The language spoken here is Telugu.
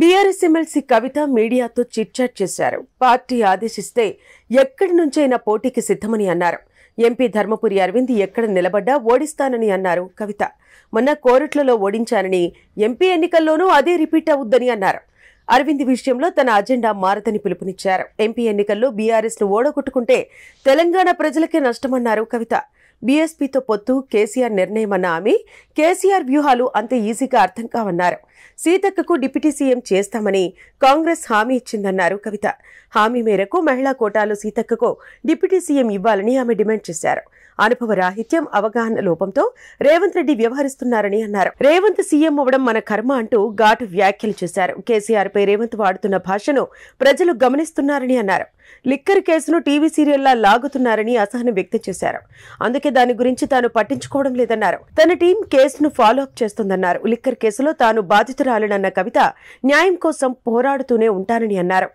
బీఆర్ఎస్ ఎమ్మెల్సీ కవిత మీడియాతో చిట్చాట్ చేశారు. పార్టీ ఆదేశిస్తే ఎక్కడి నుంచైనా పోటీకి సిద్ధమని అన్నారు. ఎంపీ ధర్మపురి అరవింద్ ఎక్కడ నిలబడ్డా ఓడిస్తానని అన్నారు కవిత. మొన్న కోరుట్లలో ఓడించానని, ఎంపీ ఎన్నికల్లోనూ అదే రిపీట్ అవుద్దని అన్నారు. అరవింద్ విషయంలో తన అజెండా మారదని పిలుపునిచ్చారు. ఎంపీ ఎన్నికల్లో బీఆర్ఎస్ ను ఓడగొట్టుకుంటే తెలంగాణ ప్రజలకే నష్టమన్నారు కవిత. బీఎస్పీతో పొత్తు కేసీఆర్ నిర్ణయమన్న ఆమె, కేసీఆర్ వ్యూహాలు అంత ఈజీగా అర్థం కావన్నారు. సీతక్కకు డిప్యూటీ సీఎం చేస్తామని కాంగ్రెస్ హామీ ఇచ్చిందన్నారు కవిత. హామీ మేరకు మహిళా కోటాలో సీతక్కకు డిప్యూటీ సీఎం ఇవ్వాలని ఆమె డిమాండ్ చేశారు. అనుభవ రాహిత్యం, అవగాహన లోపంతో రేవంత్ రెడ్డి వ్యవహరిస్తున్నారని అన్నారు. రేవంత్ సీఎం అవ్వడం మన కర్మ అంటూ ఘాటు వ్యాఖ్యలు చేశారు. కేసీఆర్ పై రేవంత్ వాడుతున్న భాషను ప్రజలు గమనిస్తున్నారని అన్నారు. లిక్కర్ కేసును టీవీ సీరియల్లా లాగుతున్నారని అసహనం వ్యక్తం చేశారు. అందుకే దాని గురించి తాను పట్టించుకోవడం లేదన్నారు. తన టీం కేసును ఫాలో అప్ చేస్తుందన్నారు. లిక్కర్ కేసులో తాను బాధితురాలనన్న కవిత న్యాయం కోసం పోరాడుతూనే ఉంటానని అన్నారు.